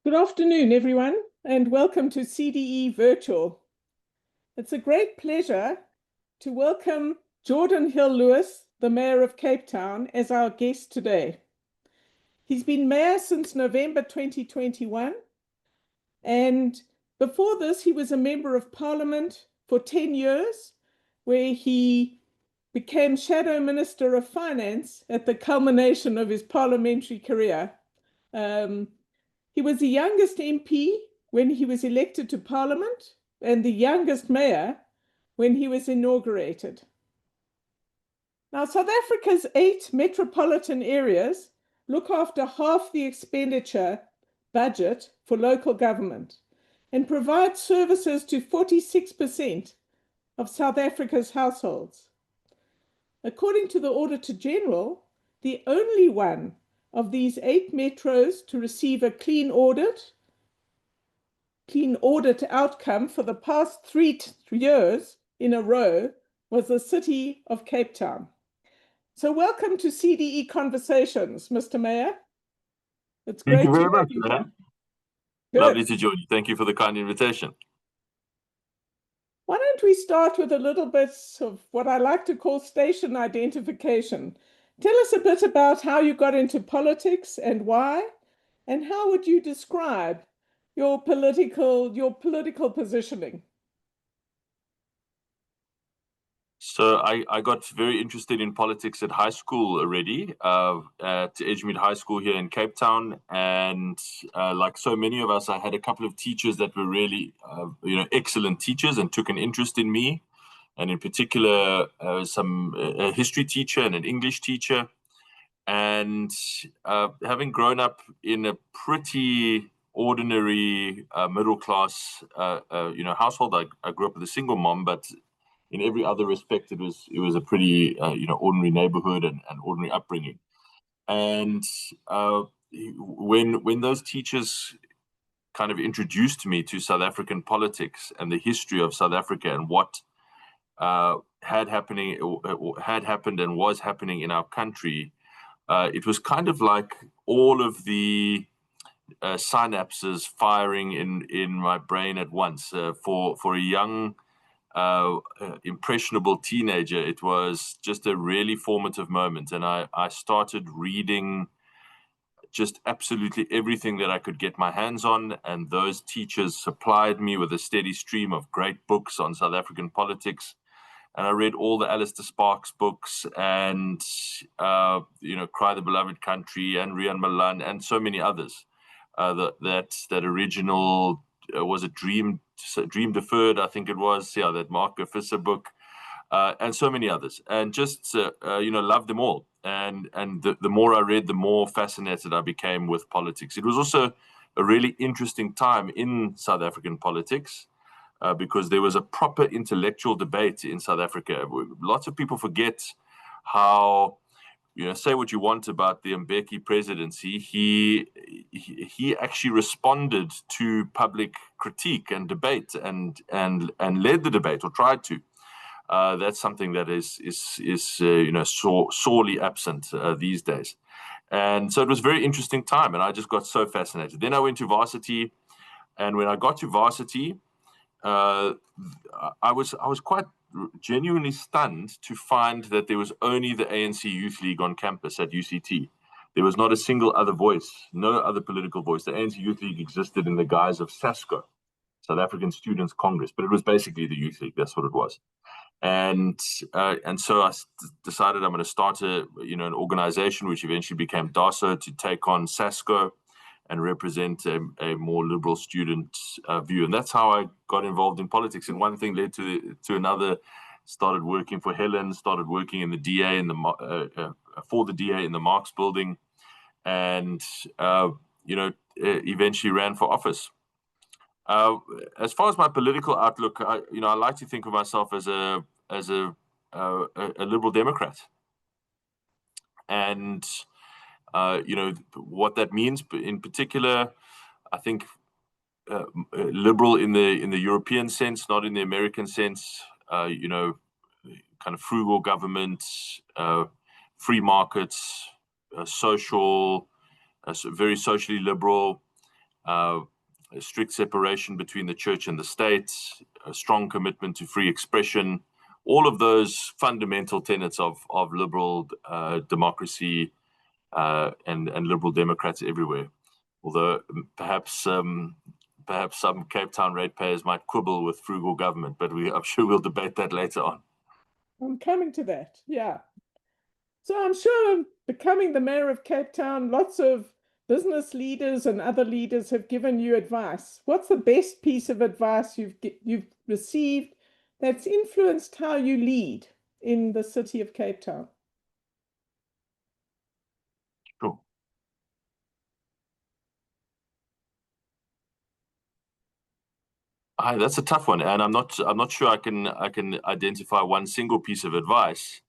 Good afternoon, everyone, and welcome to CDE Virtual. It's a great pleasure to welcome Geordin Hill-Lewis, the Mayor of Cape Town, as our guest today. He's been Mayor since November 2021, and before this, he was a Member of Parliament for 10 years, where he became Shadow Minister of Finance at the culmination of his parliamentary career. He was the youngest MP when he was elected to Parliament and the youngest mayor when he was inaugurated. Now, South Africa's 8 metropolitan areas look after half the expenditure budget for local government and provide services to 46% of South Africa's households. According to the Auditor General, the only one of these 8 metros to receive a clean audit outcome for the past 3 years in a row was the city of Cape Town. So welcome to CDE Conversations, Mr. Mayor. It's Thank great you very to much, have you here. Lovely to join you. Thank you for the kind invitation. Why don't we start with a little bit of what I like to call station identification. Tell us a bit about how you got into politics and why, and how would you describe your political positioning? So I got very interested in politics at high school already, at Edgemead High School here in Cape Town. And like so many of us, I had a couple of teachers that were really, excellent teachers and took an interest in me. And in particular, a history teacher and an English teacher. And having grown up in a pretty ordinary middle class, household, I grew up with a single mom, but in every other respect, it was a pretty ordinary neighborhood and ordinary upbringing. And when those teachers kind of introduced me to South African politics and the history of South Africa and what had happened and was happening in our country, it was kind of like all of the synapses firing in my brain at once. For a young, impressionable teenager, it was just a really formative moment. And I started reading just absolutely everything that I could get my hands on. And those teachers supplied me with a steady stream of great books on South African politics. And I read all the Alistair Sparks books and, Cry the Beloved Country and Rian Malan and so many others. That original, was it Dream Deferred, I think it was, that Mark Visser book, and so many others. And just, loved them all. And the more I read, the more fascinated I became with politics. It was also a really interesting time in South African politics. Because there was a proper intellectual debate in South Africa. Lots of people forget how, say what you want about the Mbeki presidency, he actually responded to public critique and debate and led the debate, or tried to. That's something that is sorely absent these days. And so it was a very interesting time, and I just got so fascinated. Then I went to varsity, and when I got to varsity, I was quite genuinely stunned to find that there was only the ANC Youth League on campus at UCT. There was not a single other voice, no other political voice. The ANC Youth League existed in the guise of SASCO, South African Students' Congress, but it was basically the Youth League. That's what it was. And so I decided I'm going to start an organization which eventually became DASO to take on SASCO and represent a more liberal student view. And that's how I got involved in politics. And one thing led to another. Started working for Helen, started working in the DA for the DA in the Marx building, and eventually ran for office. As far as my political outlook, I like to think of myself as a liberal Democrat, and what that means in particular, I think liberal in the European sense, not in the American sense. Kind of frugal government, free markets, very socially liberal, a strict separation between the church and the state, a strong commitment to free expression, all of those fundamental tenets of liberal democracy and liberal Democrats everywhere. Although perhaps some Cape Town ratepayers might quibble with frugal government, but I'm sure we'll debate that later on. I'm coming to that, yeah. So I'm sure becoming the mayor of Cape Town, lots of business leaders and other leaders have given you advice. What's the best piece of advice you've received that's influenced how you lead in the city of Cape Town? Sure. That's a tough one, and I'm not sure I can identify one single piece of advice.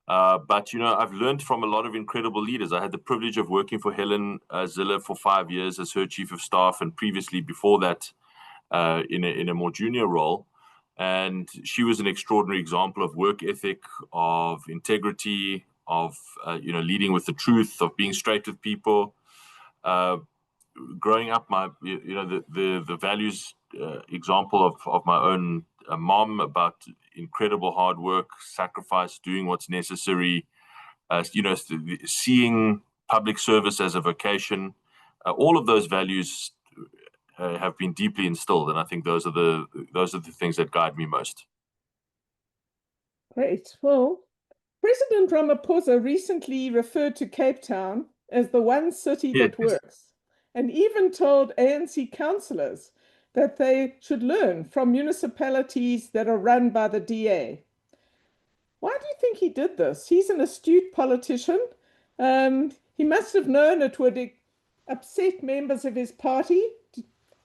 But I've learned from a lot of incredible leaders. I had the privilege of working for Helen Zille for 5 years as her chief of staff, and previously before that, in a more junior role. And she was an extraordinary example of work ethic, of integrity, of leading with the truth, of being straight with people. Growing up, the values example of my own mom about incredible hard work, sacrifice, doing what's necessary, seeing public service as a vocation. All of those values have been deeply instilled, and I think those are the things that guide me most. Great. Well, President Ramaphosa recently referred to Cape Town as the one city that works, and even told ANC councillors that they should learn from municipalities that are run by the DA. Why do you think he did this? He's an astute politician. He must have known it would upset members of his party.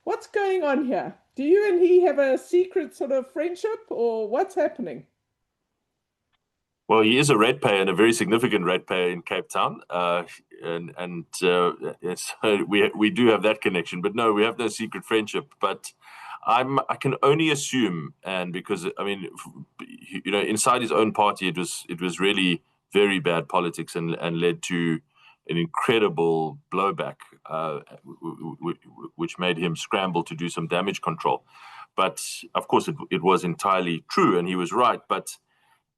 What's going on here? Do you and he have a secret sort of friendship, or what's happening? Well, he is a ratepayer, and a very significant ratepayer in Cape Town, so we do have that connection. But no, we have no secret friendship. But I can only assume, and because inside his own party, it was really very bad politics and led to an incredible blowback, which made him scramble to do some damage control. But of course, it was entirely true, and he was right. But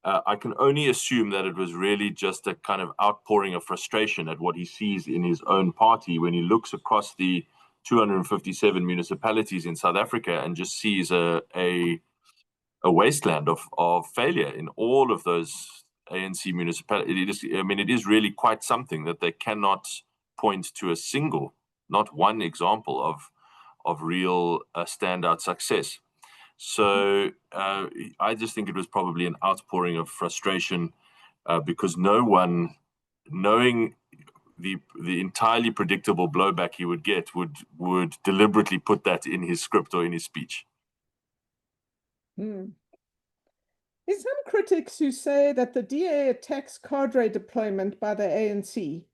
I can only assume that it was really just a kind of outpouring of frustration at what he sees in his own party when he looks across the 257 municipalities in South Africa and just sees a wasteland of failure in all of those ANC municipalities. It is really quite something that they cannot point to a single, not one example of real standout success. So I just think it was probably an outpouring of frustration because no one, knowing the entirely predictable blowback he would get, would deliberately put that in his script or in his speech. There's some critics who say that the DA attacks cadre deployment by the ANC,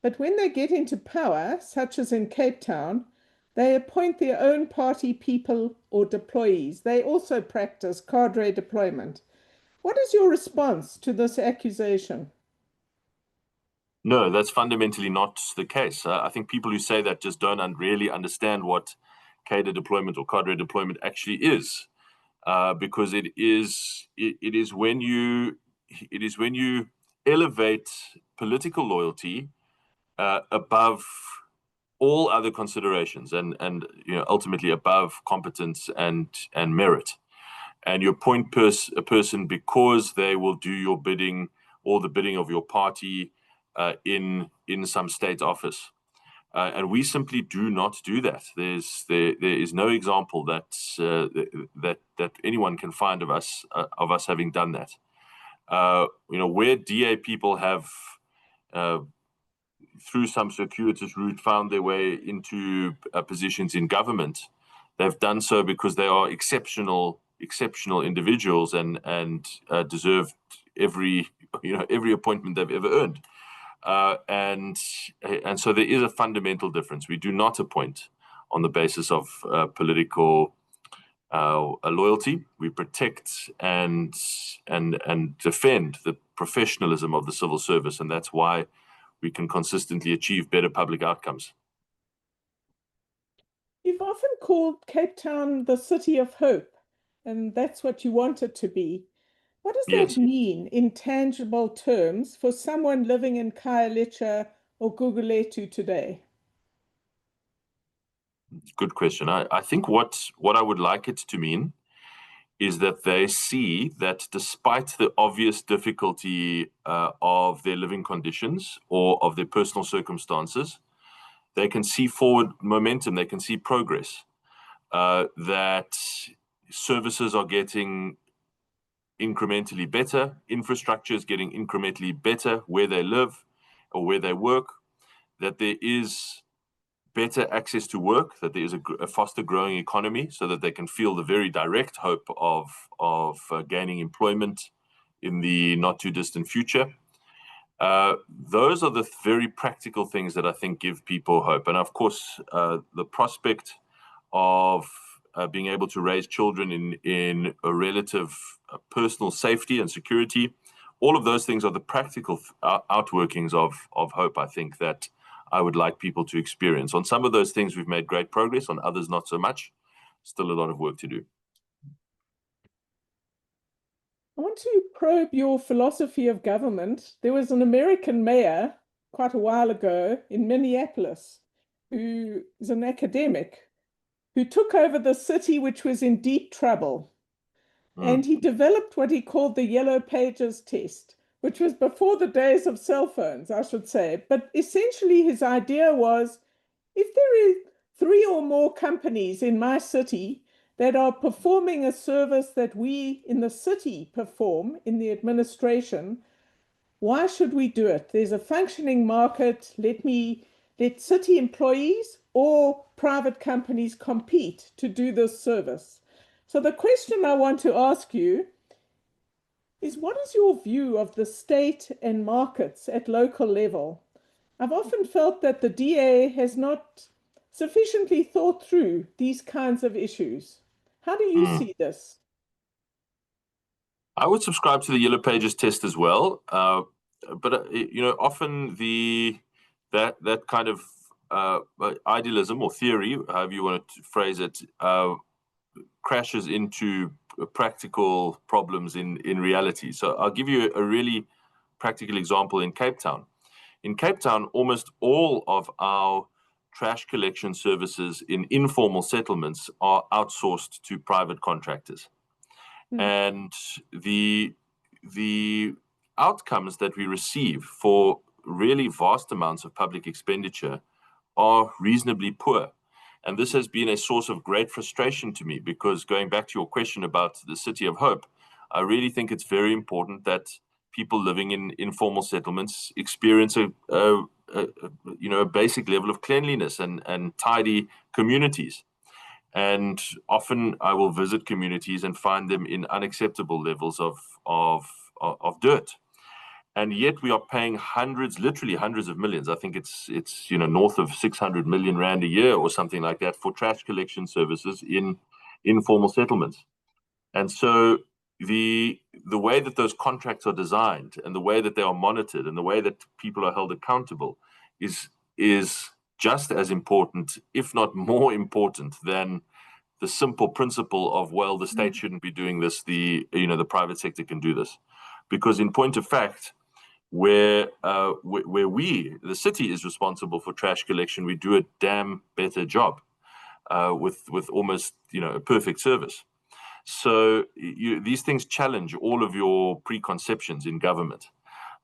but when they get into power, such as in Cape Town, they appoint their own party people or deployees. They also practice cadre deployment. What is your response to this accusation? No, that's fundamentally not the case. I think people who say that just don't really understand what cadre deployment or cadre deployment actually is, because it is when you elevate political loyalty above all other considerations, and ultimately above competence and merit, and you appoint a person because they will do your bidding or the bidding of your party in some state office, and we simply do not do that. There is no example that anyone can find of us having done that. Where DA people have through some circuitous route found their way into positions in government, they've done so because they are exceptional individuals and deserve every appointment they've ever earned. And so there is a fundamental difference. We do not appoint on the basis of political loyalty. We protect and defend the professionalism of the civil service, and that's why we can consistently achieve better public outcomes. You've often called Cape Town the city of hope, and that's what you want it to be. What does that Yes, mean in tangible terms for someone living in Khayelitsha or Guguletu today? good question. I think what I would like it to mean is that they see that despite the obvious difficulty of their living conditions or of their personal circumstances, they can see forward momentum, they can see progress, that services are getting incrementally better, infrastructure is getting incrementally better where they live or where they work, that there is better access to work, that there is a faster growing economy so that they can feel the very direct hope of gaining employment in the not too distant future. Those are the very practical things that I think give people hope. And of course, the prospect of being able to raise children in a relative personal safety and security, all of those things are the practical outworkings of hope, I think, that I would like people to experience. On some of those things, we've made great progress. On others, not so much. Still a lot of work to do. I want to probe your philosophy of government. There was an American mayor quite a while ago in Minneapolis who is an academic who took over the city, which was in deep trouble. And he developed what he called the Yellow Pages test, which was before the days of cell phones, I should say. But essentially, his idea was if there are 3 or more companies in my city that are performing a service that we in the city perform in the administration, why should we do it? There's a functioning market. Let city employees or private companies compete to do this service. So the question I want to ask you is, what is your view of the state and markets at local level? I've often felt that the DA has not sufficiently thought through these kinds of issues. How do you see this? I would subscribe to the Yellow Pages test as well, but often that kind of idealism or theory, however you want to phrase it, crashes into practical problems in reality. So I'll give you a really practical example in Cape Town. In Cape Town, almost all of our trash collection services in informal settlements are outsourced to private contractors. And the outcomes that we receive for really vast amounts of public expenditure are reasonably poor. And this has been a source of great frustration to me, because going back to your question about the City of Hope, I really think it's very important that people living in informal settlements experience a basic level of cleanliness and tidy communities. And often I will visit communities and find them in unacceptable levels of dirt. And yet we are paying hundreds, literally hundreds of millions. I think it's north of 600 million rand a year or something like that for trash collection services in informal settlements. And so the way that those contracts are designed and the way that they are monitored and the way that people are held accountable is just as important, if not more important, than the simple principle of, well, the state shouldn't be doing this, the private sector can do this. Because in point of fact, where the city is responsible for trash collection, we do a damn better job with almost a perfect service. So these things challenge all of your preconceptions in government.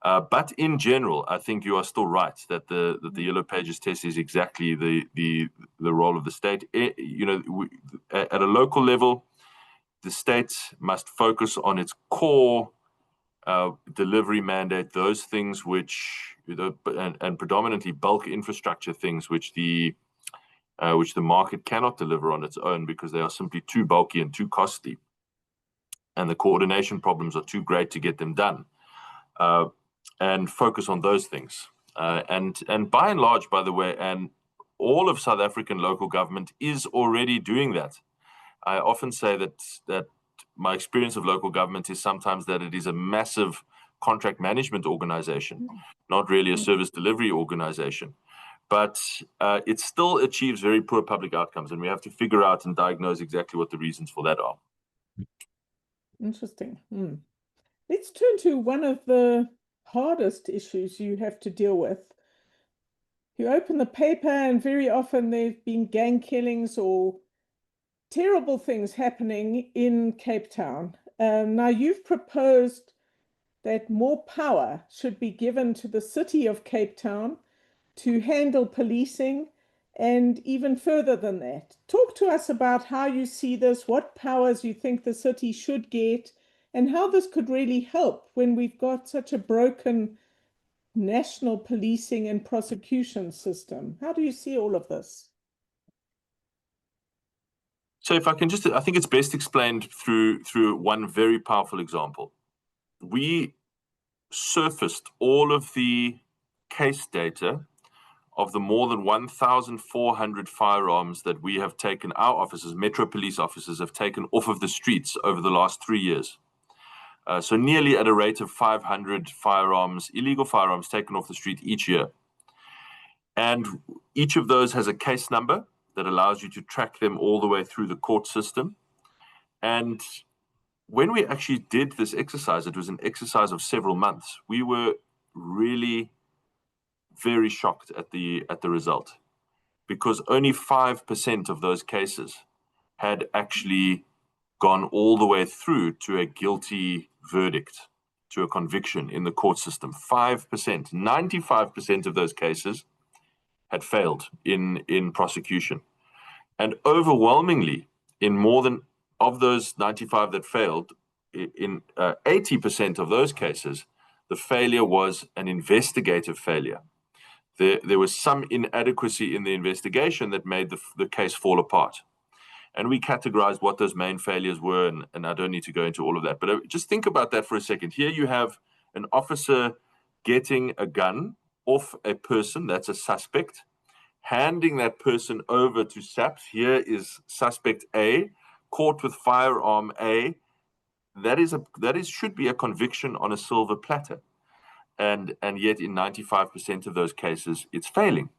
But in general, I think you are still right that the Yellow Pages test is exactly the role of the state. At a local level, the state must focus on its core delivery mandate, those things which and predominantly bulk infrastructure things which the market cannot deliver on its own because they are simply too bulky and too costly, and the coordination problems are too great to get them done. And focus on those things. And by and large, by the way, and all of South African local government is already doing that. I often say that my experience of local government is sometimes that it is a massive contract management organization, not really a service delivery organization, but it still achieves very poor public outcomes, and we have to figure out and diagnose exactly what the reasons for that are. Interesting. Let's turn to one of the hardest issues you have to deal with. You open the paper, and very often there've been gang killings or terrible things happening in Cape Town. Now, you've proposed that more power should be given to the city of Cape Town to handle policing, and even further than that. Talk to us about how you see this, what powers you think the city should get, and how this could really help when we've got such a broken national policing and prosecution system. How do you see all of this? So if I can I think it's best explained through one very powerful example. We surfaced all of the case data of the more than 1,400 firearms that we have taken, our officers, Metro Police officers, have taken off of the streets over the last 3 years. So nearly at a rate of 500 firearms, illegal firearms taken off the street each year. And each of those has a case number that allows you to track them all the way through the court system. And when we actually did this exercise, it was an exercise of several months. We were really very shocked at the result, because only 5% of those cases had actually gone all the way through to a guilty verdict, to a conviction in the court system. 5%, 95% of those cases had failed in prosecution. And overwhelmingly, in more than of those 95 that failed, in 80% of those cases, the failure was an investigative failure. There was some inadequacy in the investigation that made the case fall apart. And we categorized what those main failures were, and I don't need to go into all of that. But just think about that for a second. Here you have an officer getting a gun off a person, that's a suspect, handing that person over to SAPS. Here is suspect A, caught with firearm A. That should be a conviction on a silver platter. And yet in 95% of those cases, it's failing.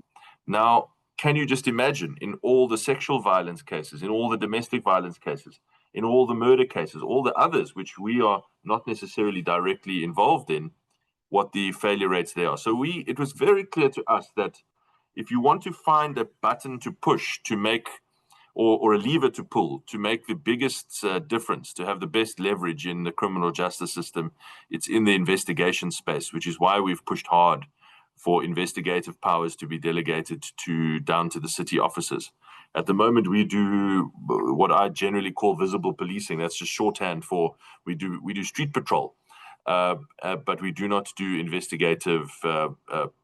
Now, can you just imagine, in all the sexual violence cases, in all the domestic violence cases, in all the murder cases, all the others which we are not necessarily directly involved in, what the failure rates there are? So it was very clear to us that if you want to find a button to push to make, or a lever to pull to make the biggest difference, to have the best leverage in the criminal justice system, it's in the investigation space, which is why we've pushed hard for investigative powers to be delegated down to the city officers. At the moment, we do what I generally call visible policing. That's just shorthand for we do street patrol, but we do not do investigative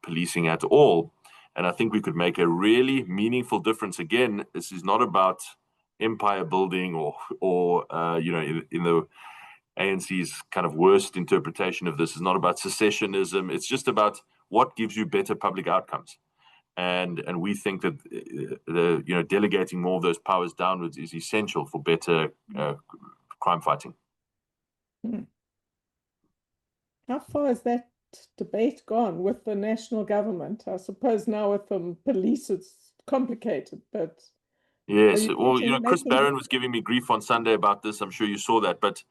policing at all. And I think we could make a really meaningful difference. Again, this is not about empire building or in the ANC's kind of worst interpretation of this, is not about secessionism. It's just about what gives you better public outcomes. And we think that delegating more of those powers downwards is essential for better crime fighting. How far has that debate gone with the national government? I suppose now with the police it's complicated, but yes. Well, Chris Barron was giving me grief on Sunday about this. I'm sure you saw that, but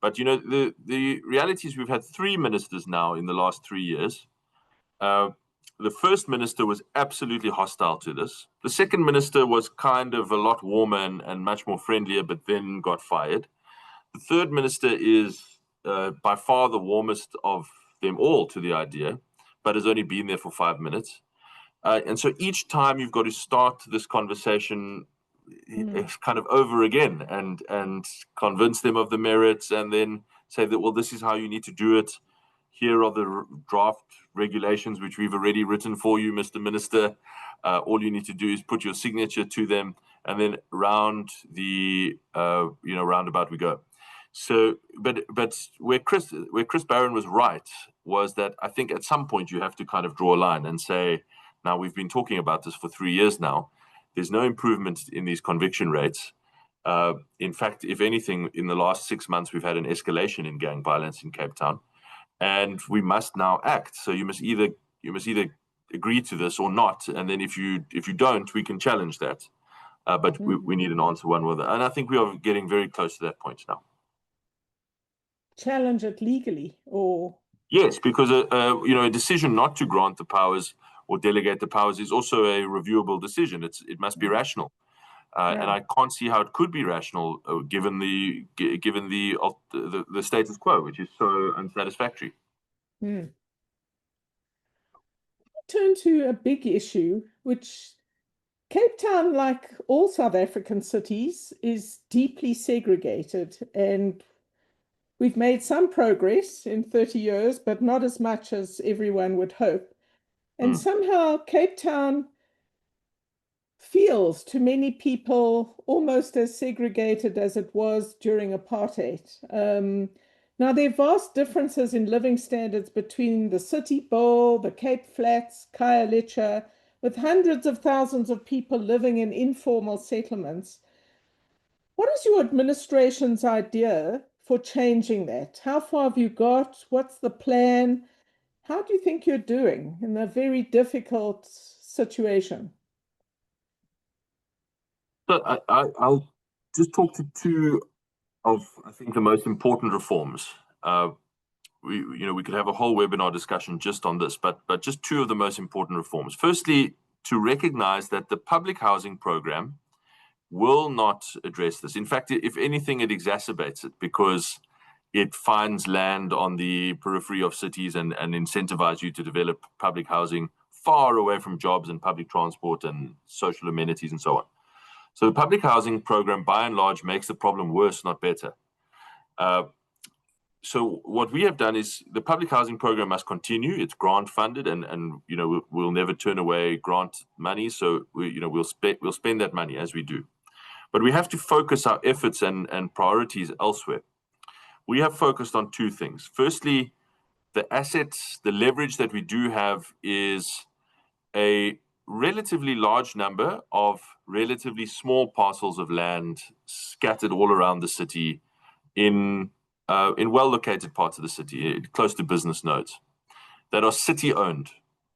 the reality is we've had 3 ministers now in the last 3 years. The first minister was absolutely hostile to this. The second minister was kind of a lot warmer and much more friendlier, but then got fired. The third minister is by far the warmest of them all to the idea, but has only been there for 5 minutes. And so each time you've got to start this conversation kind of over again and convince them of the merits, and then say that, well, this is how you need to do it. Here are the draft regulations which we've already written for you, Mr. Minister. All you need to do is put your signature to them, and then roundabout we go. So, but where Chris Barron was right was that I think at some point you have to kind of draw a line and say, now we've been talking about this for 3 years now. There's no improvement in these conviction rates. In fact, if anything, in the last 6 months, we've had an escalation in gang violence in Cape Town, and we must now act. So you must either agree to this or not. And then if you don't, we can challenge that. But we need an answer one way or the other. And I think we are getting very close to that point now. Challenge it legally, or? Yes, because a decision not to grant the powers or delegate the powers is also a reviewable decision. It must be rational, and I can't see how it could be rational given the status quo, which is so unsatisfactory. Turn to a big issue, which Cape Town, like all South African cities, is deeply segregated, and we've made some progress in 30 years, but not as much as everyone would hope. And somehow Cape Town feels to many people almost as segregated as it was during apartheid. Now, there are vast differences in living standards between the City Bowl, the Cape Flats, Khayelitsha, with hundreds of thousands of people living in informal settlements. What is your administration's idea for changing that? How far have you got? What's the plan? How do you think you're doing in a very difficult situation? So I'll just talk to two of, I think, the most important reforms. We could have a whole webinar discussion just on this, but just two of the most important reforms. Firstly, to recognize that the public housing program will not address this. In fact, if anything, it exacerbates it because it finds land on the periphery of cities and incentivizes you to develop public housing far away from jobs and public transport and social amenities and so on. So the public housing program, by and large, makes the problem worse, not better. So what we have done is the public housing program must continue. It's grant funded, and we'll never turn away grant money. So we'll spend that money as we do. But we have to focus our efforts and priorities elsewhere. We have focused on two things. Firstly, the assets, the leverage that we do have is a relatively large number of relatively small parcels of land scattered all around the city in well-located parts of the city, close to business nodes, that are city-owned.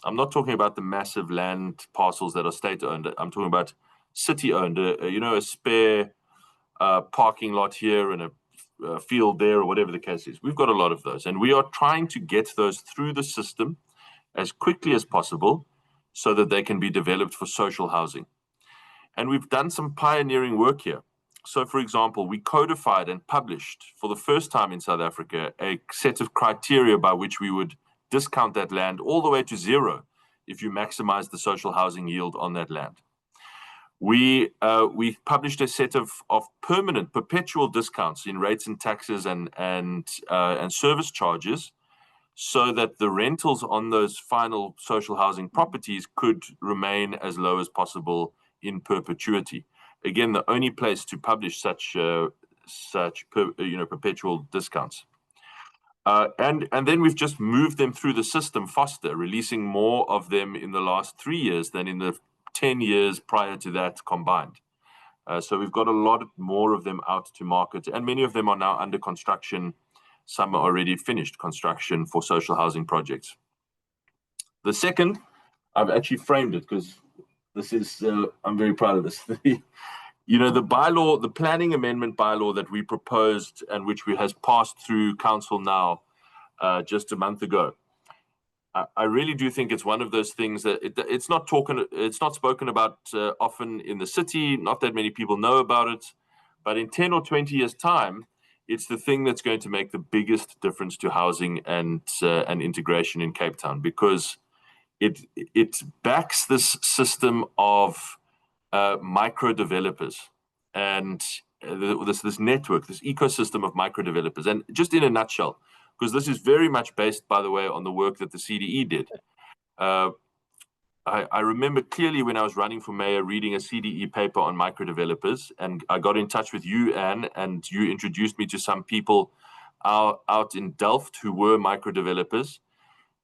I'm not talking about the massive land parcels that are state-owned. I'm talking about city-owned, a spare parking lot here and a field there, or whatever the case is. We've got a lot of those, and we are trying to get those through the system as quickly as possible so that they can be developed for social housing. And we've done some pioneering work here. So, for example, we codified and published for the first time in South Africa a set of criteria by which we would discount that land all the way to zero if you maximize the social housing yield on that land. We published a set of permanent, perpetual discounts in rates and taxes and service charges, so that the rentals on those final social housing properties could remain as low as possible in perpetuity. Again, the only place to publish such perpetual discounts. And then we've just moved them through the system faster, releasing more of them in the last 3 years than in the 10 years prior to that combined. So we've got a lot more of them out to market, and many of them are now under construction. Some are already finished construction for social housing projects. The second, I've actually framed it because this is, I'm very proud of this. The bylaw, the planning amendment bylaw that we proposed and which has passed through council now just a month ago. I really do think it's one of those things that it's not spoken about often in the city. Not that many people know about it, but in 10 or 20 years' time, it's the thing that's going to make the biggest difference to housing and integration in Cape Town, because it backs this system of micro developers and this network, this ecosystem of micro developers. And just in a nutshell, because this is very much based, by the way, on the work that the CDE did. I remember clearly when I was running for mayor reading a CDE paper on micro developers, and I got in touch with you, Anne, and you introduced me to some people out in Delft who were micro developers.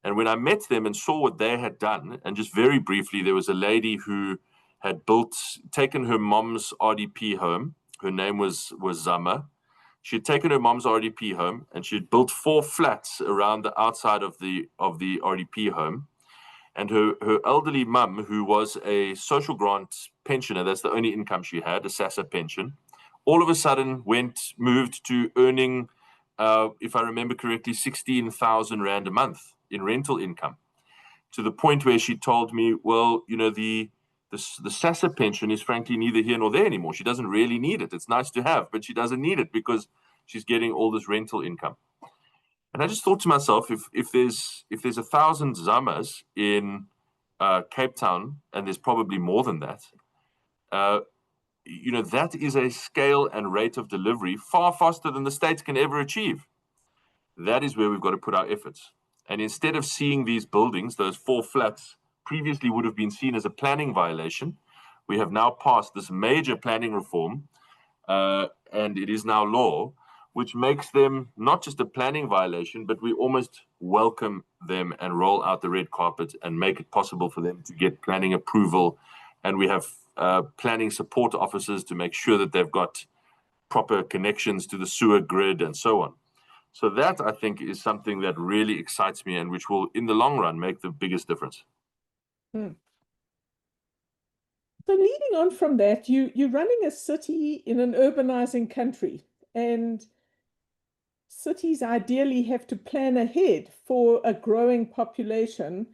And when I met them and saw what they had done, and just very briefly, there was a lady who had taken her mom's RDP home. Her name was Zama. She had taken her mom's RDP home, and she had built 4 flats around the outside of the RDP home. And her elderly mum, who was a social grant pensioner, that's the only income she had, a SASSA pension, all of a sudden moved to earning, if I remember correctly, 16,000 Rand a month in rental income, to the point where she told me, well, the SASSA pension is frankly neither here nor there anymore. She doesn't really need it. It's nice to have, but she doesn't need it because she's getting all this rental income. And I just thought to myself, if there's 1,000 Zamas in Cape Town, and there's probably more than that, that is a scale and rate of delivery far faster than the states can ever achieve. That is where we've got to put our efforts. And instead of seeing these buildings, those 4 flats, previously would have been seen as a planning violation, we have now passed this major planning reform, and it is now law, which makes them not just a planning violation, but we almost welcome them and roll out the red carpet and make it possible for them to get planning approval. And we have planning support officers to make sure that they've got proper connections to the sewer grid and so on. So that, I think, is something that really excites me and which will, in the long run, make the biggest difference. So leading on from that, you're running a city in an urbanizing country, and cities ideally have to plan ahead for a growing population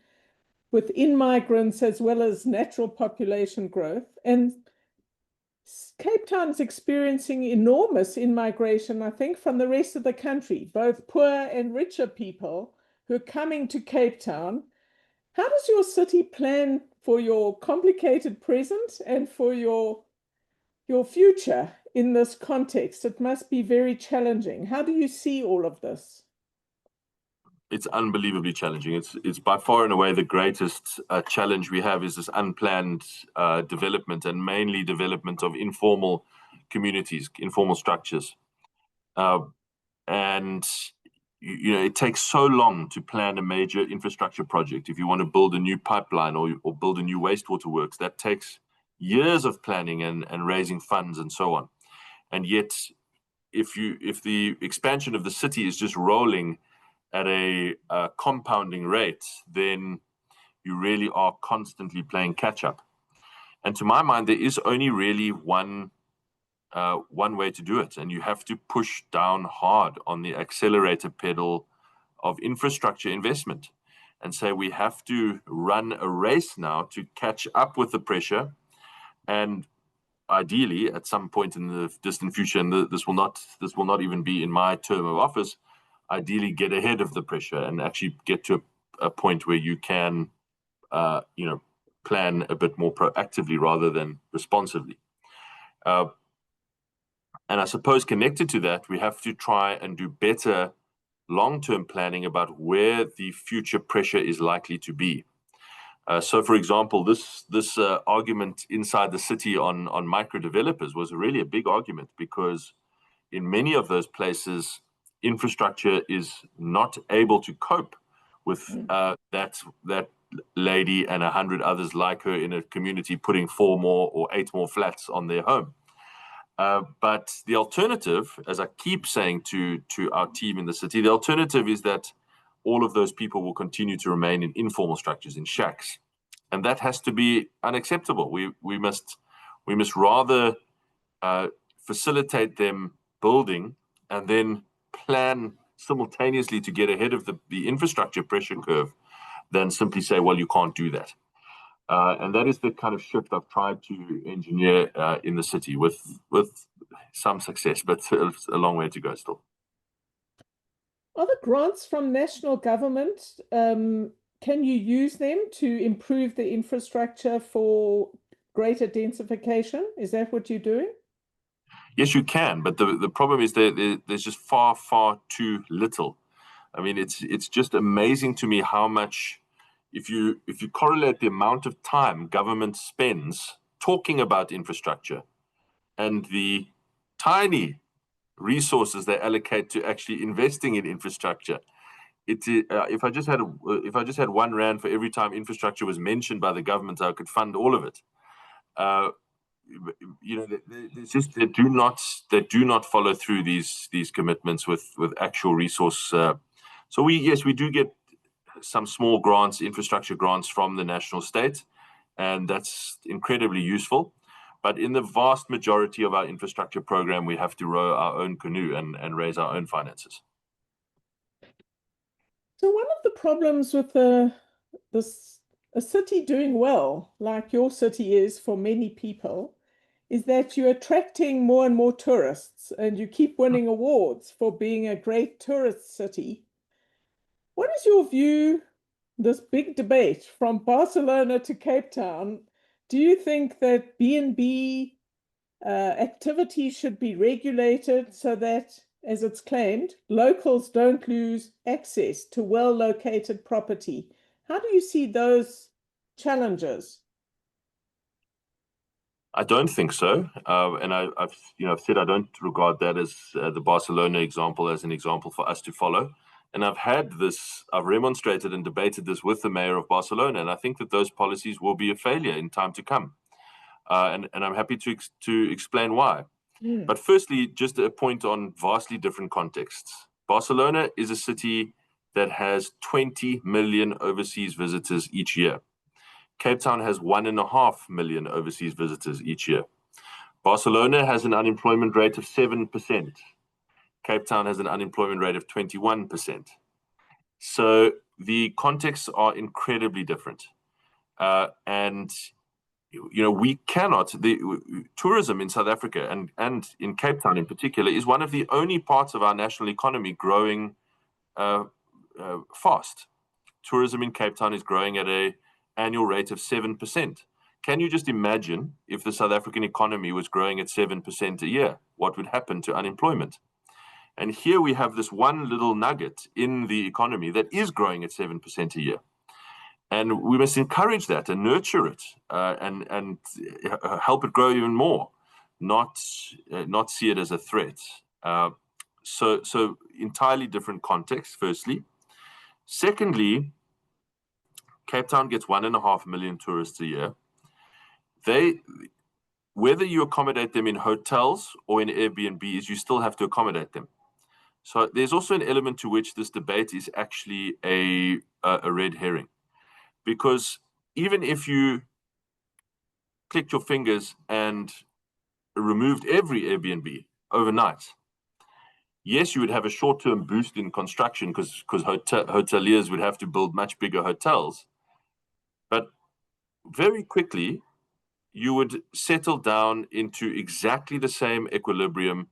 with in-migrants as well as natural population growth. And Cape Town is experiencing enormous in-migration, I think, from the rest of the country, both poor and richer people who are coming to Cape Town. How does your city plan for your complicated present and for your future in this context? It must be very challenging. How do you see all of this? It's unbelievably challenging. It's by far and away the greatest challenge we have is this unplanned development, and mainly development of informal communities, informal structures. And it takes so long to plan a major infrastructure project. If you want to build a new pipeline or build a new wastewater works, that takes years of planning and raising funds and so on. And yet, if the expansion of the city is just rolling at a compounding rate, then you really are constantly playing catch up. And to my mind, there is only really one way to do it, and you have to push down hard on the accelerator pedal of infrastructure investment and say we have to run a race now to catch up with the pressure, and ideally at some point in the distant future, and this will not even be in my term of office, ideally get ahead of the pressure and actually get to a point where you can plan a bit more proactively rather than responsively. And I suppose connected to that, we have to try and do better long-term planning about where the future pressure is likely to be. So, for example, this argument inside the city on micro developers was really a big argument, because in many of those places, infrastructure is not able to cope with that lady and 100 others like her in a community putting 4 more or 8 more flats on their home. But the alternative, as I keep saying to our team in the city, the alternative is that all of those people will continue to remain in informal structures, in shacks. And that has to be unacceptable. We must rather facilitate them building and then plan simultaneously to get ahead of the infrastructure pressure curve than simply say, well, you can't do that. And that is the kind of shift I've tried to engineer in the city with some success, but it's a long way to go still. Are the grants from national government, can you use them to improve the infrastructure for greater densification? Is that what you're doing? Yes, you can, but the problem is that there's just far, far too little. I mean, it's just amazing to me how much, if you correlate the amount of time government spends talking about infrastructure and the tiny resources they allocate to actually investing in infrastructure, if I just had 1 Rand for every time infrastructure was mentioned by the government, I could fund all of it. They do not follow through these commitments with actual resource. So we do get some small grants, infrastructure grants from the national state, and that's incredibly useful. But in the vast majority of our infrastructure program, we have to row our own canoe and raise our own finances. So one of the problems with a city doing well, like your city is for many people, is that you're attracting more and more tourists and you keep winning awards for being a great tourist city. What is your view, this big debate from Barcelona to Cape Town? Do you think that B&B activity should be regulated so that, as it's claimed, locals don't lose access to well-located property? How do you see those challenges? I don't think so, and I've said I don't regard that as the Barcelona example as an example for us to follow. And I've remonstrated and debated this with the mayor of Barcelona, and I think that those policies will be a failure in time to come. And I'm happy to explain why. But firstly, just a point on vastly different contexts. Barcelona is a city that has 20 million overseas visitors each year. Cape Town has 1.5 million overseas visitors each year. Barcelona has an unemployment rate of 7%. Cape Town has an unemployment rate of 21%. So the contexts are incredibly different. And we cannot, tourism in South Africa and in Cape Town in particular is one of the only parts of our national economy growing fast. Tourism in Cape Town is growing at an annual rate of 7%. Can you just imagine if the South African economy was growing at 7% a year? What would happen to unemployment? And here we have this one little nugget in the economy that is growing at 7% a year. And we must encourage that and nurture it and help it grow even more, not see it as a threat. So entirely different context, firstly. Secondly, Cape Town gets 1.5 million tourists a year. Whether you accommodate them in hotels or in Airbnbs, you still have to accommodate them. So there's also an element to which this debate is actually a red herring. Because even if you clicked your fingers and removed every Airbnb overnight, yes, you would have a short-term boost in construction because hoteliers would have to build much bigger hotels. But very quickly, you would settle down into exactly the same equilibrium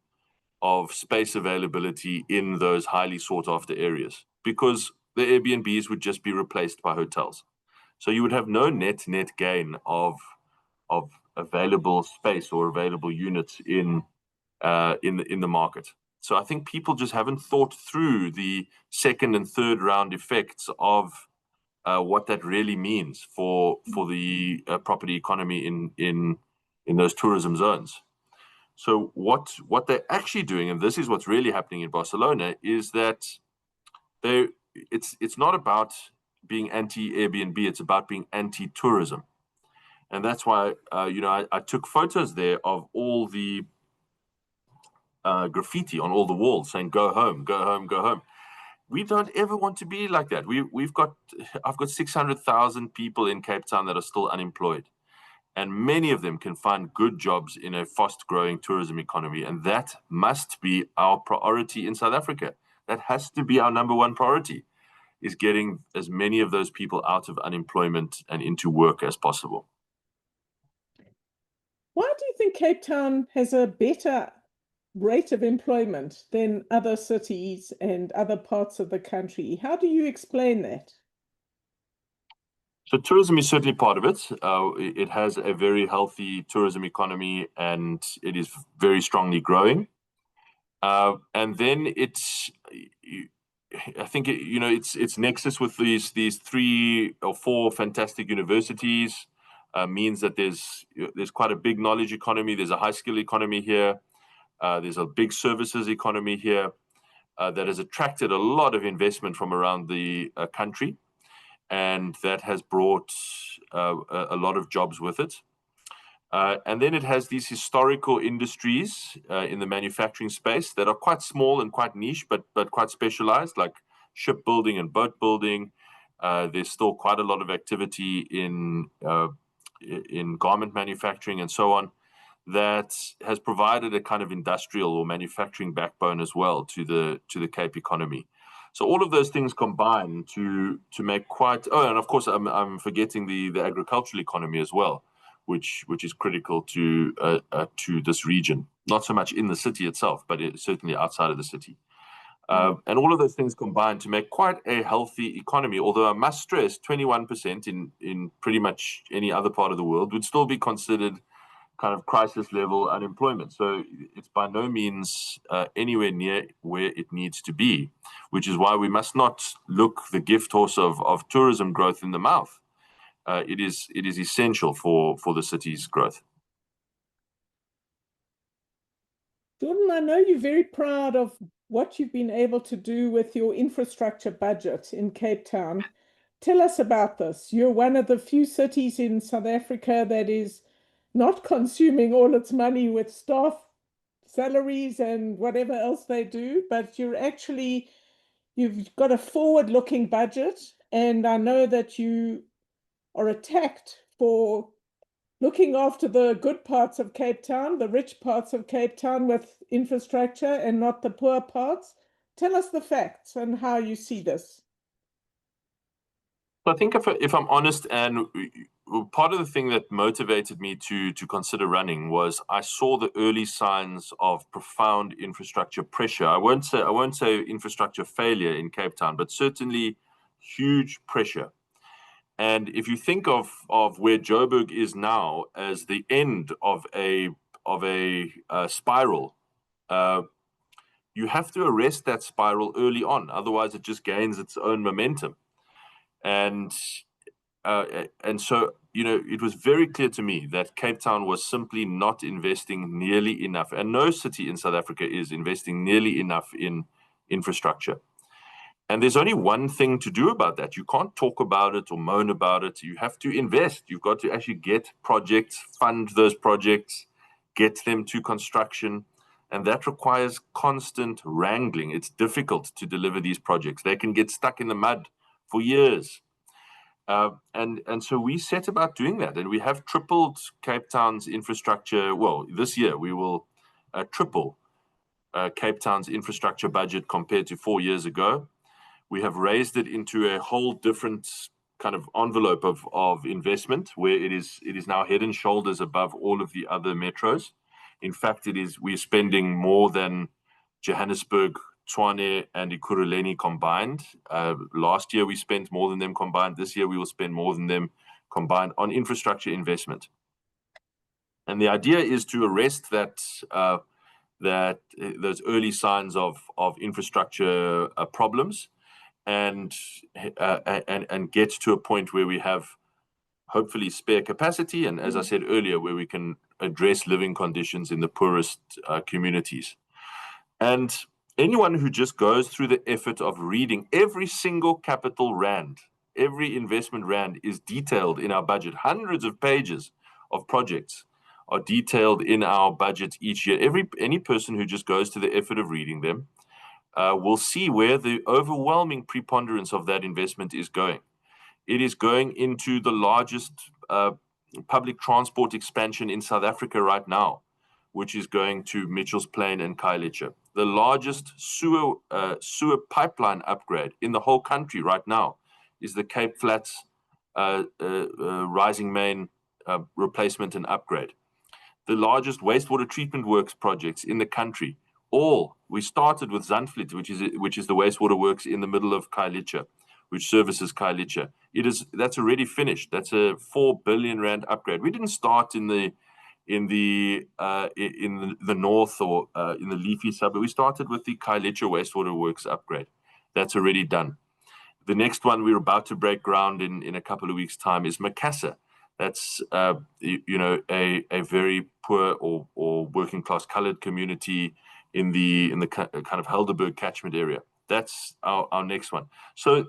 of space availability in those highly sought-after areas because the Airbnbs would just be replaced by hotels. So you would have no net gain of available space or available units in the market. So I think people just haven't thought through the second and third round effects of what that really means for the property economy in those tourism zones. So what they're actually doing, and this is what's really happening in Barcelona, is that it's not about being anti-Airbnb, it's about being anti-tourism. And that's why, I took photos there of all the graffiti on all the walls saying, go home, go home, go home. We don't ever want to be like that. I've got 600,000 people in Cape Town that are still unemployed. And many of them can find good jobs in a fast-growing tourism economy. And that must be our priority in South Africa. That has to be our number one priority, is getting as many of those people out of unemployment and into work as possible. Why do you think Cape Town has a better rate of employment than other cities and other parts of the country? How do you explain that? So tourism is certainly part of it. It has a very healthy tourism economy, and it is very strongly growing. And then I think its nexus with these 3 or 4 fantastic universities means that there's quite a big knowledge economy. There's a high skill economy here. There's a big services economy here that has attracted a lot of investment from around the country. And that has brought a lot of jobs with it. And then it has these historical industries in the manufacturing space that are quite small and quite niche, but quite specialized, like shipbuilding and boat building, There's still quite a lot of activity in garment manufacturing and so on that has provided a kind of industrial or manufacturing backbone as well to the Cape economy. So all of those things combine to make quite. Oh, and of course I'm forgetting the agricultural economy as well, which is critical to this region. Not so much in the city itself, but certainly outside of the city. And all of those things combine to make quite a healthy economy. Although I must stress, 21% in pretty much any other part of the world would still be considered kind of crisis level unemployment. So it's by no means anywhere near where it needs to be, which is why we must not look the gift horse of tourism growth in the mouth. It is essential for the city's growth. Geordin, I know you're very proud of what you've been able to do with your infrastructure budget in Cape Town. Tell us about this. You're one of the few cities in South Africa that is not consuming all its money with staff salaries and whatever else they do, but you've got a forward-looking budget, and I know that you are attacked for looking after the good parts of Cape Town, the rich parts of Cape Town with infrastructure, and not the poor parts. Tell us the facts and how you see this. I think if I'm honest, and part of the thing that motivated me to consider running was I saw the early signs of profound infrastructure pressure. I won't say infrastructure failure in Cape Town, but certainly huge pressure. And if you think of where Joburg is now as the end of a spiral, you have to arrest that spiral early on. Otherwise, it just gains its own momentum. And so, it was very clear to me that Cape Town was simply not investing nearly enough, and no city in South Africa is investing nearly enough in infrastructure. And there's only one thing to do about that. You can't talk about it or moan about it. You have to invest. You've got to actually get projects, fund those projects, get them to construction. And that requires constant wrangling. It's difficult to deliver these projects. They can get stuck in the mud for years. And so we set about doing that. And we have tripled Cape Town's infrastructure. Well, this year we will triple Cape Town's infrastructure budget compared to 4 years ago. We have raised it into a whole different kind of envelope of investment, where it is now head and shoulders above all of the other metros. In fact, we're spending more than Johannesburg, Tshwane, and Ekurhuleni combined. Last year we spent more than them combined. This year we will spend more than them combined on infrastructure investment. And the idea is to arrest those early signs of infrastructure problems, and get to a point where we have hopefully spare capacity, and as I said earlier, where we can address living conditions in the poorest communities. And anyone who just goes through the effort of reading every single capital rand, every investment rand is detailed in our budget. Hundreds of pages of projects are detailed in our budget each year. Any person who just goes to the effort of reading them will see where the overwhelming preponderance of that investment is going. It is going into the largest public transport expansion in South Africa right now, which is going to Mitchell's Plain and Khayelitsha. The largest sewer pipeline upgrade in the whole country right now is the Cape Flats Rising Main replacement and upgrade. The largest wastewater treatment works projects in the country. We started with Zandvliet, which is the wastewater works in the middle of Khayelitsha, which services Khayelitsha. That's already finished. That's a 4 billion rand upgrade. We didn't start in the north or in the leafy suburb. We started with the Khayelitsha wastewater works upgrade. That's already done. The next one we're about to break ground in a couple of weeks' time is Macassar. That's a very poor or working class colored community in the kind of Helderberg catchment area. That's our next one. So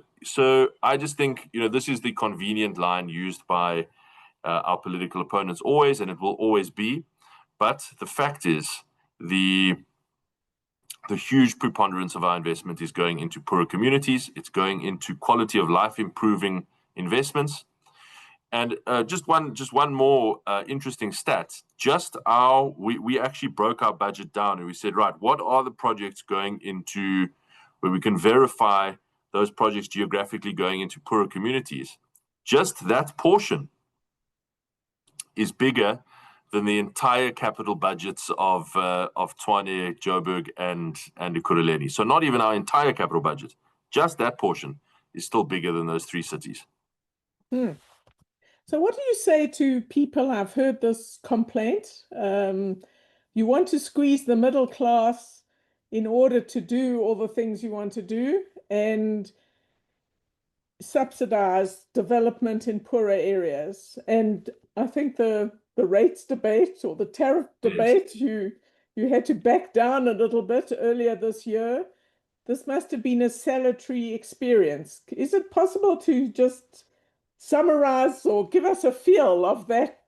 I just think this is the convenient line used by our political opponents always, and it will always be. But the fact is, the the huge preponderance of our investment is going into poorer communities. It's going into quality of life improving investments. And just one more interesting stat. We actually broke our budget down and we said, right, what are the projects going into where we can verify those projects geographically going into poorer communities? Just that portion is bigger than the entire capital budgets of Tshwane, Joburg, and Ekurhuleni. So not even our entire capital budget, just that portion is still bigger than those three cities. So what do you say to people? I've heard this complaint. You want to squeeze the middle class in order to do all the things you want to do and subsidize development in poorer areas. And I think the rates debate or the tariff debate, you had to back down a little bit earlier this year. This must have been a salutary experience. Is it possible to just summarize or give us a feel of that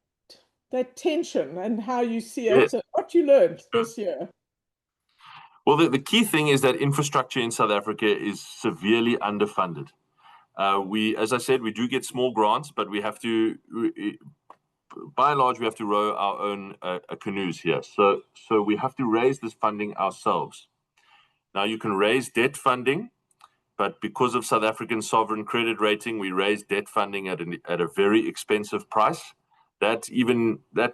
tension and how you see it, and what you learned this year? Well, the key thing is that infrastructure in South Africa is severely underfunded. As I said, we do get small grants, but we have to, by and large, we have to row our own canoes here. So we have to raise this funding ourselves. Now, you can raise debt funding, but because of South African sovereign credit rating, we raise debt funding at a very expensive price. That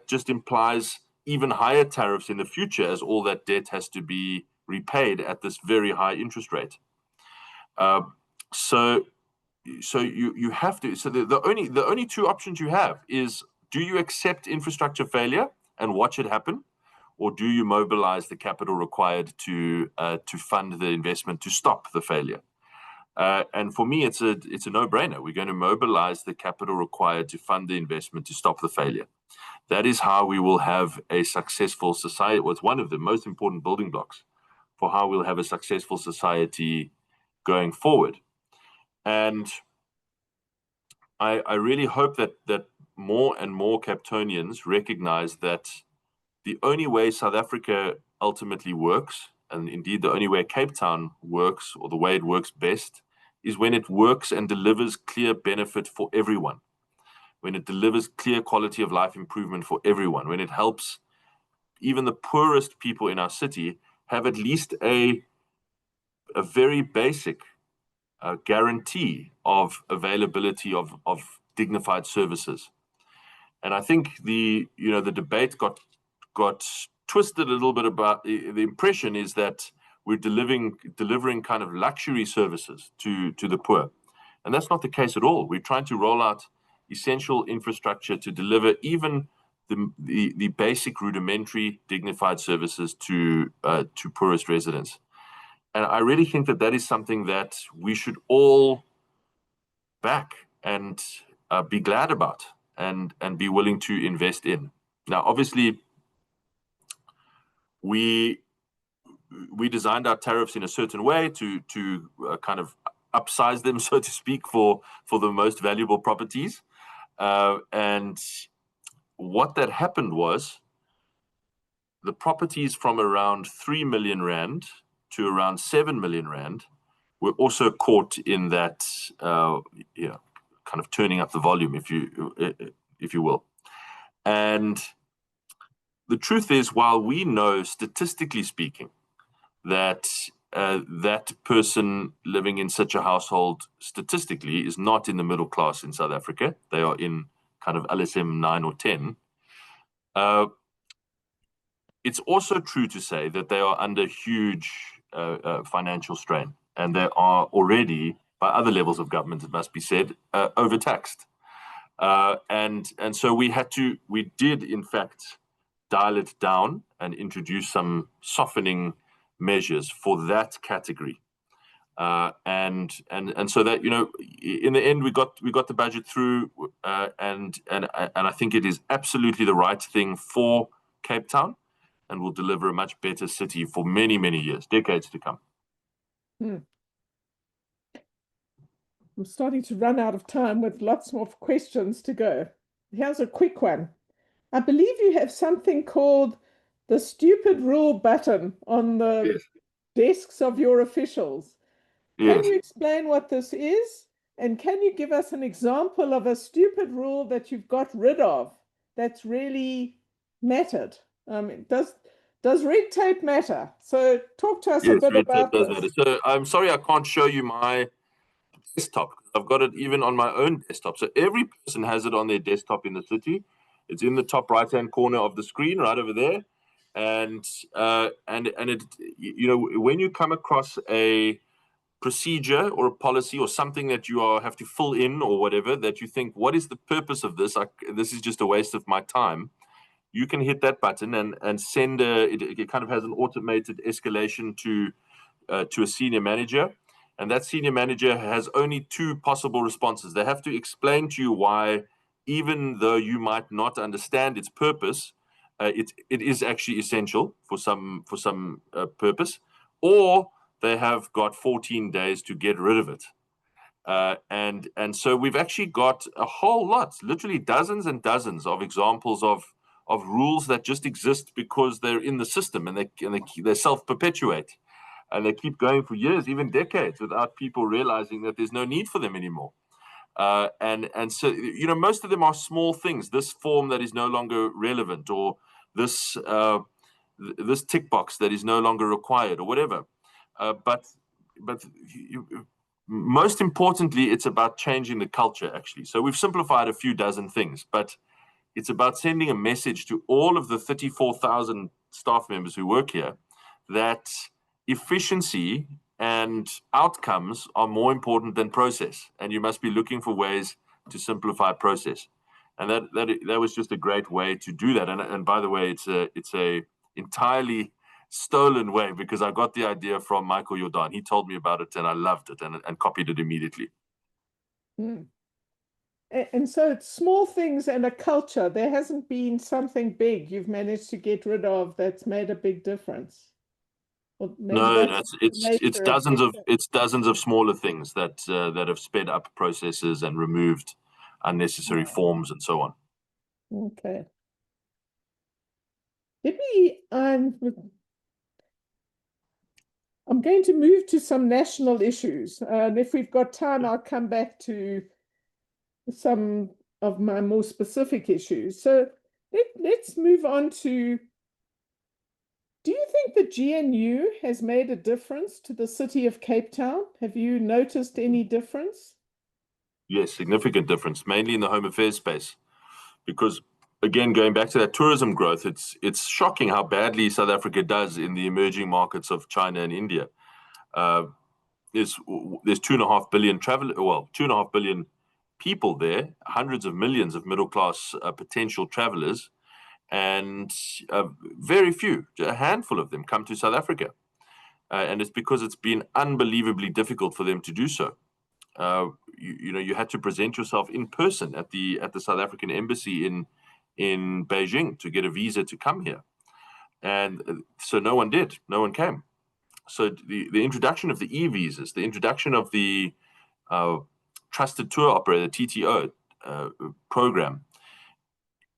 just implies even higher tariffs in the future, as all that debt has to be repaid at this very high interest rate. So you have to. So the only two options you have is: do you accept infrastructure failure and watch it happen, or do you mobilize the capital required to fund the investment to stop the failure? And for me, it's a no-brainer. We're going to mobilize the capital required to fund the investment to stop the failure. That is how we will have a successful society. Well, it's one of the most important building blocks for how we'll have a successful society going forward. And I really hope that more and more Capetonians recognize that the only way South Africa ultimately works, and indeed the only way Cape Town works, or the way it works best, is when it works and delivers clear benefit for everyone, when it delivers clear quality of life improvement for everyone, when it helps even the poorest people in our city have at least a very basic guarantee of availability of dignified services. And I think the debate got twisted a little bit about the impression is that we're delivering kind of luxury services to the poor. And that's not the case at all. We're trying to roll out essential infrastructure to deliver even the basic rudimentary dignified services to poorest residents. And I really think that is something that we should all back and be glad about and be willing to invest in. Now, obviously, we designed our tariffs in a certain way to kind of upsize them, so to speak, for the most valuable properties. And what that happened was the properties from around 3 million rand to around 7 million rand were also caught in that, kind of turning up the volume, if you will. And the truth is, while we know, statistically speaking, that that person living in such a household statistically is not in the middle class in South Africa, they are in kind of LSM 9 or 10. It's also true to say that they are under huge financial strain, and they are already, by other levels of government, it must be said, overtaxed. And so we did in fact dial it down and introduce some softening measures for that category. And so that, in the end, we got the budget through, and I think it is absolutely the right thing for Cape Town, and will deliver a much better city for many, many years, decades to come. I'm starting to run out of time with lots more questions to go. Here's a quick one. I believe you have something called the stupid rule button on the Yes. desks of your officials. Can Yes. you explain what this is? And can you give us an example of a stupid rule that you've got rid of that's really mattered? Does red tape matter? So talk to us a Yes, bit red tape about does matter. this. So I'm sorry I can't show you my desktop. I've got it even on my own desktop. So every person has it on their desktop in the city. It's in the top right-hand corner of the screen, right over there. And it, you know, when you come across a procedure or a policy or something that you have to fill in or whatever, that you think, what is the purpose of this? This is just a waste of my time. You can hit that button and send it kind of has an automated escalation to a senior manager. And that senior manager has only two possible responses. They have to explain to you why, even though you might not understand its purpose, it is actually essential for some purpose, or they have got 14 days to get rid of it. And so we've actually got a whole lot, literally dozens and dozens of examples of rules that just exist because they're in the system, and they self-perpetuate, and they keep going for years, even decades, without people realizing that there's no need for them anymore. And so, you know, most of them are small things. This form that is no longer relevant, or this this tick box that is no longer required, or whatever. But most importantly, it's about changing the culture, actually. So we've simplified a few dozen things, but it's about sending a message to all of the 34,000 staff members who work here that efficiency and outcomes are more important than process, and you must be looking for ways to simplify process. And that was just a great way to do that. And by the way, it's a entirely stolen way, because I got the idea from Michael Geordin. He told me about it and I loved it, and copied it immediately. Hmm. And so it's small things and a culture. There hasn't been something big you've managed to get rid of that's made a big difference. Or maybe No, that's it's the it's nature of red tape. it's dozens of smaller things that have sped up processes and removed unnecessary forms and so on. Okay. Let me, I'm going to move to some national issues. And if we've got time, I'll come back to some of my more specific issues. So let's move on to, do you think the GNU has made a difference to the city of Cape Town? Have you noticed any difference? Yes, significant difference, mainly in the home affairs space, because again, going back to that tourism growth, it's shocking how badly South Africa does in the emerging markets of China and India. Uh, there's 2.5 billion well, 2.5 billion people there, hundreds of millions of middle class potential travelers, and very few, a handful of them, come to South Africa, and it's because it's been unbelievably difficult for them to do so. You know, you had to present yourself in person at the South African embassy in Beijing to get a visa to come here, and so no one did. No one came. So the introduction of the e-visas, the introduction of the trusted tour operator, TTO program,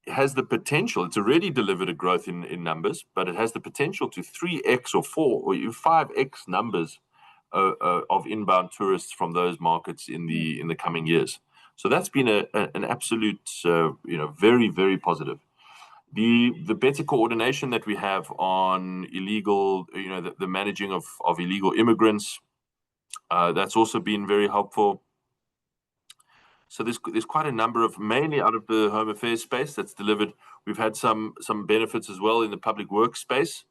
has the potential. It's already delivered a growth in numbers, but it has the potential to 3x or 4 or even 5x numbers of inbound tourists from those markets in the coming years. So that's been an absolute, very, very positive. The better coordination that we have on illegal, the managing of illegal immigrants, that's also been very helpful. So there's quite a number of, mainly out of the home affairs space, that's delivered. We've had some benefits as well in the public works space,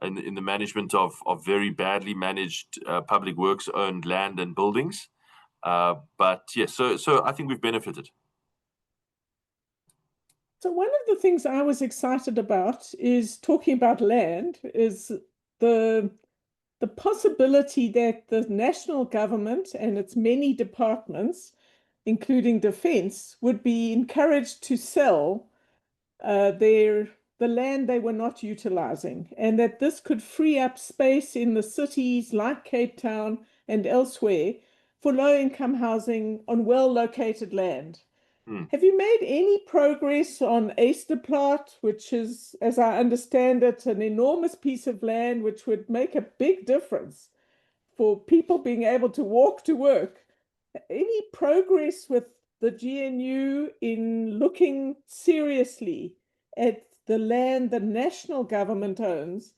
and in the management of very badly managed public works owned land and buildings. But yes, so I think we've benefited. So one of the things I was excited about is talking about land, is the the possibility that the national government and its many departments, including defense, would be encouraged to sell the land they were not utilizing, and that this could free up space in the cities like Cape Town and elsewhere for low-income housing on well-located land. Have you made any progress on Easterplaat, which is, as I understand it, an enormous piece of land which would make a big difference for people being able to walk to work? Any progress with the GNU in looking seriously at the land the national government owns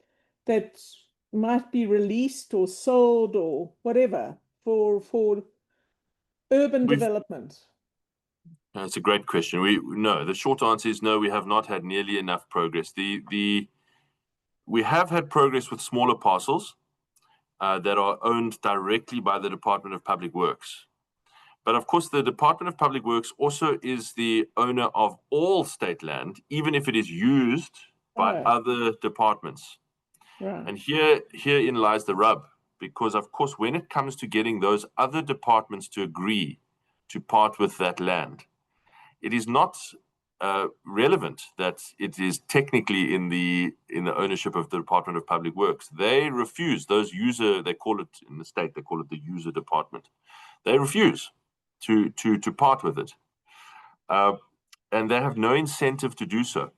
that might be released or sold or whatever for urban development? That's a great question. No, the short answer is no. We have not had nearly enough progress. We have had progress with smaller parcels that are owned directly by the Department of Public Works. But of course, the Department of Public Works also is the owner of all state land, even if it is used by other departments. Right. And herein lies the rub, because of course, when it comes to getting those other departments to agree to part with that land, it is not relevant that it is technically in the ownership of the Department of Public Works. They refuse. Those they call it in the state, they call it the user department. They refuse to part with it, and they have no incentive to do so.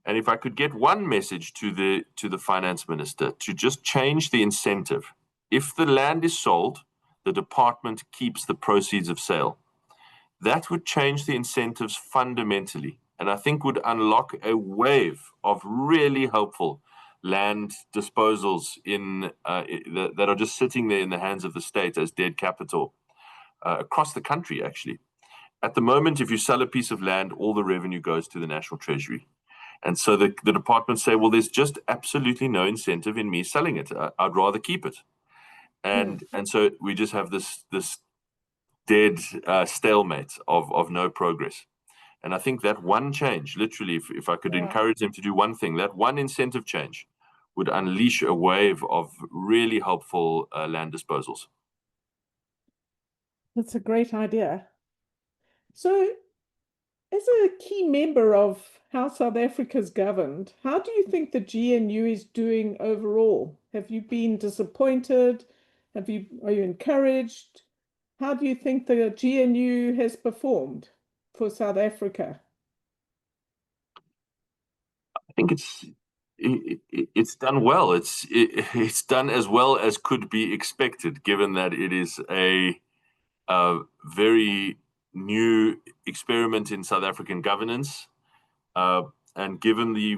And if I could get one message to the finance minister to just change the incentive. If the land is sold, the department keeps the proceeds of sale. That would change the incentives fundamentally, and I think would unlock a wave of really helpful land disposals that are just sitting there in the hands of the state as dead capital across the country, actually. At the moment, if you sell a piece of land, all the revenue goes to the National Treasury. And so the department say, well, there's just absolutely no incentive in me selling it. I'd rather keep it. And so we just have this dead stalemate of no progress. And I think that one change, literally, if I could encourage them to do one thing, that one incentive change would unleash a wave of really helpful land disposals. That's a great idea. So, as a key member of how South Africa's governed, how do you think the GNU is doing overall? Have you been disappointed? Are you encouraged? How do you think the GNU has performed for South Africa? I think it's done well. It's done as well as could be expected, given that it is a very new experiment in South African governance, and given the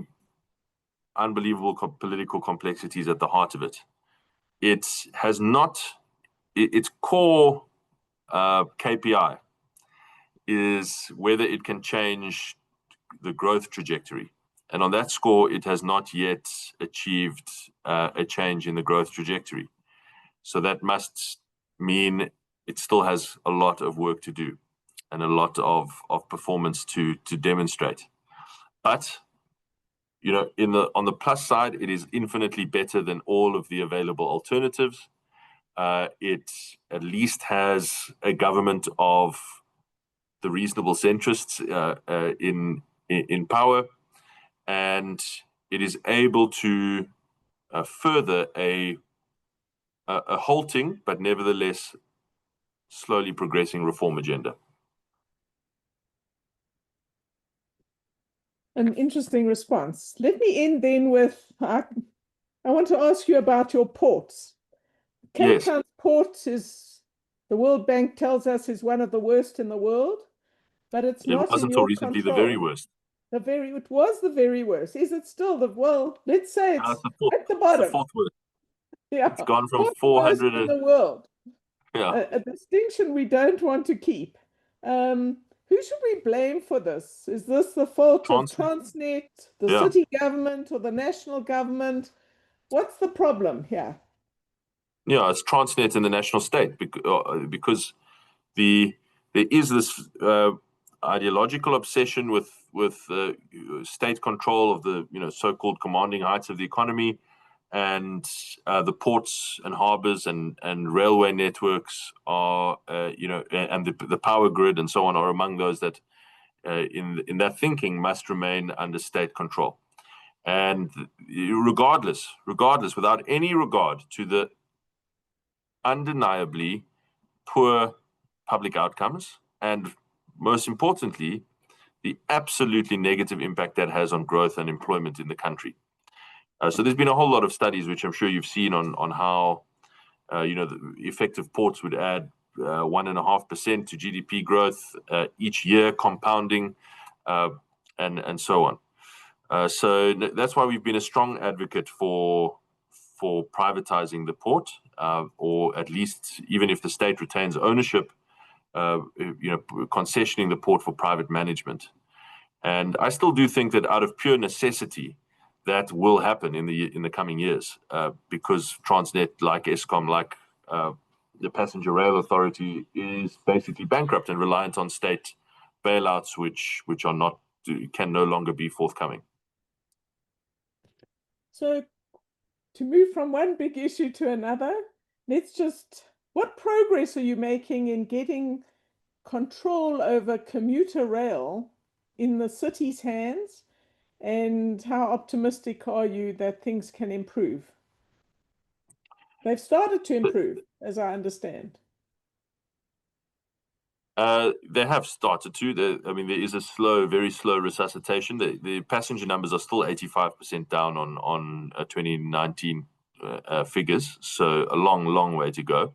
unbelievable political complexities at the heart of it. It has not, its core KPI is whether it can change the growth trajectory. And on that score, it has not yet achieved a change in the growth trajectory. So that must mean it still has a lot of work to do and a lot of performance to demonstrate. But on the plus side, it is infinitely better than all of the available alternatives. It at least has a government of the reasonable centrists in power, and it is able to further a halting but nevertheless slowly progressing reform agenda. An interesting response. Let me end then with, I want to ask you about your ports. Cape Town's port is, the World Bank tells us, is one of the worst in the world, but it's not in your control. It was until recently the very worst. It was the very worst. Is it still let's say it's at the bottom. It's the fourth worst. Yeah. It's gone from 400 in the world. Yeah. A distinction we don't want to keep. Who should we blame for this? Is this the fault of Transnet, the city government, or the national government? What's the problem here? Yeah, it's Transnet and the national state, because there is this ideological obsession with state control of the so-called commanding heights of the economy, and the ports and harbors and railway networks are and the power grid and so on are among those that in that thinking must remain under state control. And regardless, without any regard to the undeniably poor public outcomes and most importantly, the absolutely negative impact that has on growth and employment in the country. So there's been a whole lot of studies, which I'm sure you've seen, on how the effective ports would add 1.5% to GDP growth each year, compounding, and so on. So that's why we've been a strong advocate for privatizing the port, or at least, even if the state retains ownership, concessioning the port for private management. And I still do think that out of pure necessity, that will happen in the coming years, because Transnet, like Eskom, like the Passenger Rail Authority, is basically bankrupt and reliant on state bailouts, which can no longer be forthcoming. So, to move from one big issue to another, what progress are you making in getting control over commuter rail in the city's hands, and how optimistic are you that things can improve? They've started to improve, as I understand. They have started to. There is a very slow resuscitation. The passenger numbers are still 85% down on 2019 figures, so a long way to go.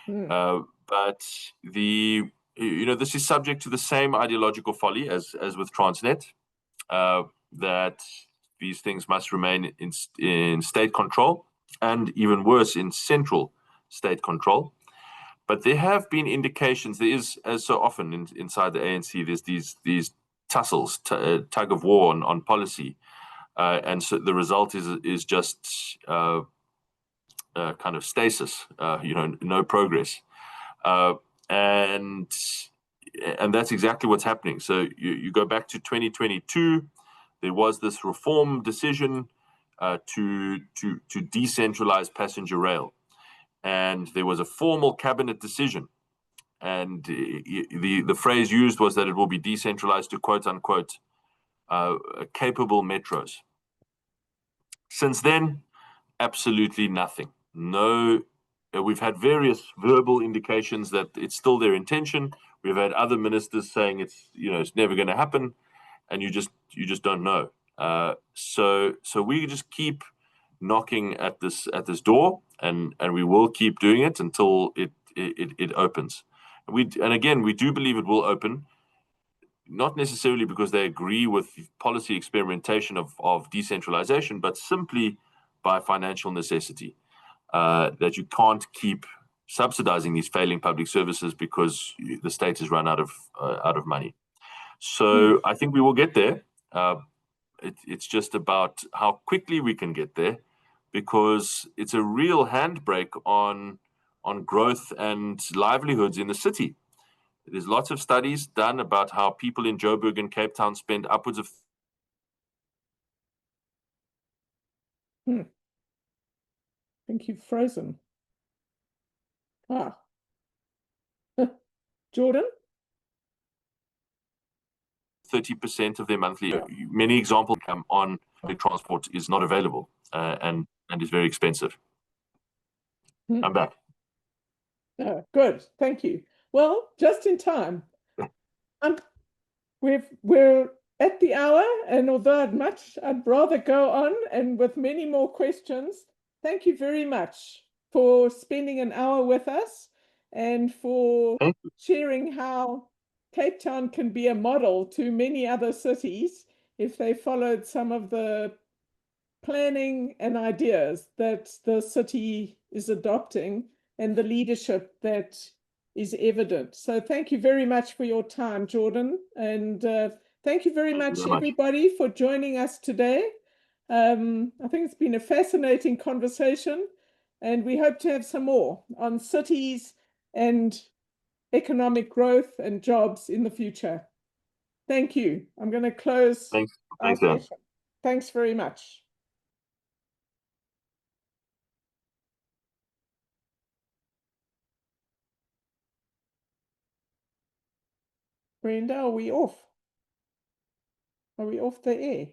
But this is subject to the same ideological folly as with Transnet, that these things must remain in state control, and even worse, in central state control. But there have been indications. There is, as so often inside the ANC, there's these tussles, tug of war on policy, and so the result is just kind of stasis, no progress, and that's exactly what's happening. So you go back to 2022, there was this reform decision to decentralize passenger rail. And there was a formal cabinet decision, and the phrase used was that it will be decentralized to, quote unquote, capable metros. Since then, absolutely nothing. No, we've had various verbal indications that it's still their intention. We've had other ministers saying it's never going to happen, and you just don't know. So we just keep knocking at this door, and we will keep doing it until it opens. And again, we do believe it will open, not necessarily because they agree with policy experimentation of decentralization, but simply by financial necessity, that you can't keep subsidizing these failing public services because the state has run out of money. So I think we will get there. It's just about how quickly we can get there, because it's a real handbrake on growth and livelihoods in the city. There's lots of studies done about how people in Joburg and Cape Town spend upwards of... I think you've frozen. Jordan? 30% of their monthly, many examples come on public transport is not available, and is very expensive. I'm back. Good, thank you. Well, just in time. We're at the hour, and although I'd rather go on and with many more questions. Thank you very much for spending an hour with us, and for sharing how Cape Town can be a model to many other cities if they followed some of the planning and ideas that the city is adopting, and the leadership that is evident. So thank you very much for your time, Jordan. And thank you very much, everybody, for joining us today. I think it's been a fascinating conversation, and we hope to have some more on cities and economic growth and jobs in the future. Thank you. I'm going to close our session. Thanks very much. Brenda, are we off? Are we off the air?